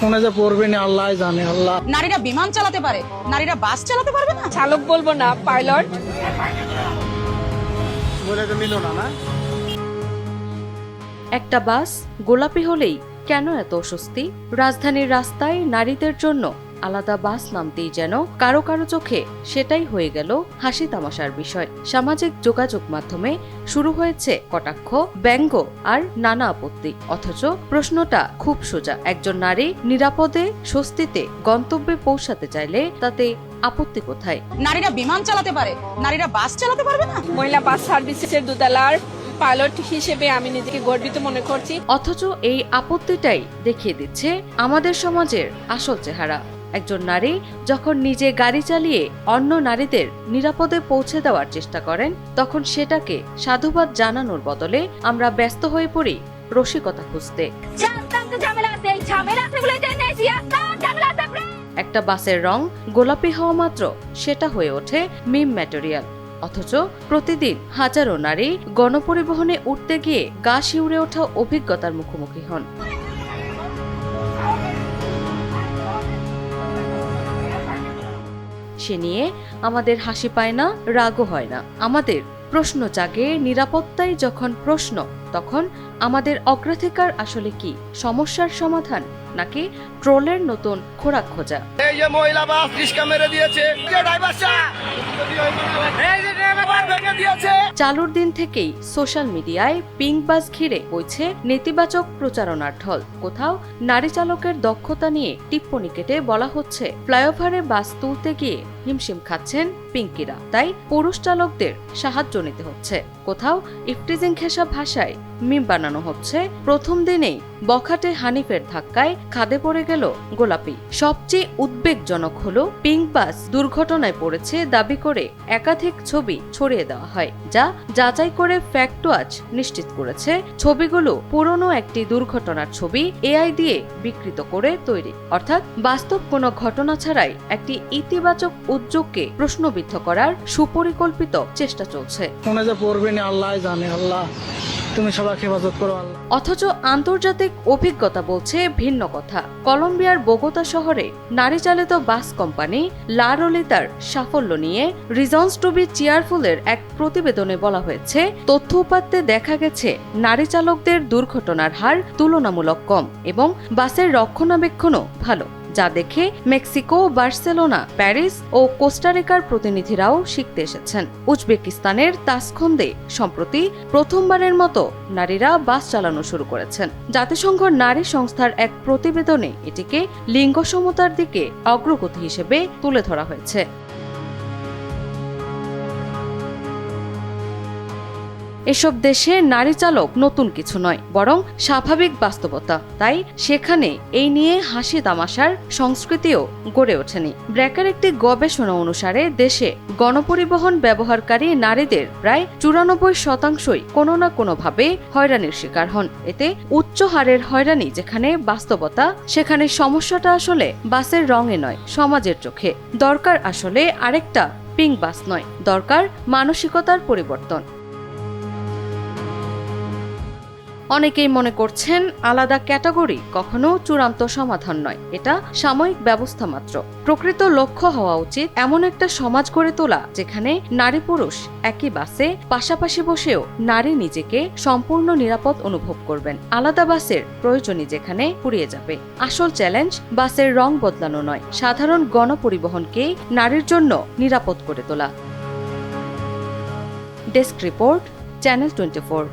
কোনে যে পড়বে না আল্লাহ জানে। আল্লাহ নারীরা বিমান চালাতে পারে, নারীরা বাস চালাতে পারবে না? চালক বলবো না, পাইলট। বলে তো নিল না। একটা বাস গোলাপি হলেই কেন এত অস্বস্তি? রাজধানীর রাস্তায় নারীদের জন্য আলাদা বাস নামতেই যেন কারো কারো চোখে সেটাই হয়ে গেল হাসি তামাশার বিষয়। সামাজিক যোগাযোগ মাধ্যমে শুরু হয়েছে কটাক্ষ, ব্যঙ্গ আর নানা আপত্তি। অথচ প্রশ্নটা খুব সোজা, একজন নারী নিরাপদে স্বস্তিতে গন্তব্যে পৌঁছাতে চাইলে তাতে আপত্তি কোথায়? নারীরা বিমান চালাতে পারে, নারীরা বাস চালাতে পারবে না? মহিলা বাস সার্ভিসের দোতলার পাইলট হিসেবে আমি নিজেকে গর্বিত মনে করছি। অথচ এই আপত্তিটাই দেখিয়ে দিচ্ছে আমাদের সমাজের আসল চেহারা। একজন নারী যখন নিজে গাড়ি চালিয়ে অন্য নারীদের নিরাপদে পৌঁছে দেওয়ার চেষ্টা করেন, তখন সেটাকে সাধুবাদ জানানোর বদলে আমরা ব্যস্ত হয়ে পড়ি রসিকতা খুঁজতে। একটা বাসের রং গোলাপি হওয়া মাত্র সেটা হয়ে ওঠে মিম ম্যাটেরিয়াল। অথচ প্রতিদিন হাজারো নারী গণপরিবহনে উঠতে গিয়ে গা শিউরে ওঠা অভিজ্ঞতার মুখোমুখি হন। সে নিয়ে আমাদের হাসি পায় না, রাগও হয় না। আমাদের প্রশ্ন জাগে, নিরাপত্তাই যখন প্রশ্ন, তখন আমাদের অগ্রাধিকার আসলে কি? সমস্যার সমাধান নাকি ট্রোলের নতুন খোরাক খোঁজা? এই যে মহিলা বাস রিস্কা মেরে দিয়েছে, চালুর দিন থেকেই সোশ্যাল মিডিয়ায় পিঙ্ক বাস ঘিরে বইছে নেতিবাচক প্রচারণার ঢল। কোথাও নারী চালকের দক্ষতা নিয়ে টিপ্পনি কেটে বলা হচ্ছে ফ্লাইওভারে বাস তুলতে গিয়ে হিমশিম খাচ্ছেন পিঙ্কিরা, তাই পুরুষ চালকদের সাহায্য নিতে হচ্ছে। কোথাও ইফটিজিং ঘেঁষা ভাষায় মিম বানানো হচ্ছে প্রথম দিনেই বখাটে হানিফের ধাক্কায় খাদে পড়ে গেল গোলাপি। সবচেয়ে উদ্বেগজনক হলো পিঙ্ক বাস দুর্ঘটনায় পড়েছে দাবি করে একাধিক ছবি ছড়িয়ে দেওয়া হয়, যা যাচাই করে ফ্যাক্ট ওয়াচ নিশ্চিত করেছে ছবিগুলো পুরনো একটি দুর্ঘটনার ছবি এআই দিয়ে বিকৃত করে তৈরি। অর্থাৎ বাস্তব কোনো ঘটনা ছাড়াই একটি ইতিবাচক উদ্যোগকে প্রশ্নবিদ্ধ করার সুপরিকল্পিত চেষ্টা চলছে। কোনে যে পড়বে না আল্লাহ জানে। আল্লাহ তুমি সবাইকে হেফাজত করো আল্লাহ। অথচ আন্তর্জাতিক অভিজ্ঞতা বলছে ভিন্ন কথা। কলম্বিয়ার বোগোতা শহরে নারী চালিত বাস কোম্পানি লা রোলিতার সাফল্য নিয়ে রিজনস টু বি চেয়ারফুলের এক প্রতিবেদনে বলা হয়েছে, তথ্য উপাত্তে দেখা গেছে নারী চালকদের দুর্ঘটনার হার তুলনামূলক কম এবং বাসের রক্ষণাবেক্ষণও ভালো, যা দেখে মেক্সিকো, বার্সেলোনা, প্যারিস ও কোস্টারিকার প্রতিনিধিরাও শিখতে এসেছেন। উজবেকিস্তানের তাসখন্দে সম্প্রতি প্রথমবারের মতো নারীরা বাস চালানো শুরু করেছেন। জাতিসংঘ নারী সংস্থার এক প্রতিবেদনে এটিকে লিঙ্গ সমতার দিকে অগ্রগতি হিসেবে তুলে ধরা হয়েছে। এসব দেশে নারী চালক নতুন কিছু নয়, বরং স্বাভাবিক বাস্তবতা। তাই সেখানে এই নিয়ে হাসি তামাশার সংস্কৃতিও গড়ে ওঠেনি। ব্র্যাকের একটি গবেষণা অনুসারে দেশে গণপরিবহন ব্যবহারকারী নারীদের প্রায় 94%ই কোনো না কোনোভাবে হয়রানির শিকার হন। এতে উচ্চ হারের হয়রানি যেখানে বাস্তবতা, সেখানে সমস্যাটা আসলে বাসের রঙে নয়, সমাজের চোখে। দরকার আসলে আরেকটা পিঙ্ক বাস নয়, দরকার মানসিকতার পরিবর্তন। অনেকেই মনে করছেন আলাদা ক্যাটাগরি কখনো চূড়ান্ত সমাধান নয়, এটা সাময়িক ব্যবস্থা মাত্র। প্রকৃত লক্ষ্য হওয়া উচিত এমন একটা সমাজ গড়ে তোলা যেখানে নারী পুরুষ একই বাসে পাশাপাশি বসেও নারী নিজেকে সম্পূর্ণ নিরাপদ অনুভব করবেন। আলাদা বাসের প্রয়োজনই যেখানে ফুরিয়ে যাবে। আসল চ্যালেঞ্জ বাসের রং বদলানো নয়, সাধারণ গণপরিবহনকে নারীর জন্য নিরাপদ করে তোলা। Desk report, channel 24।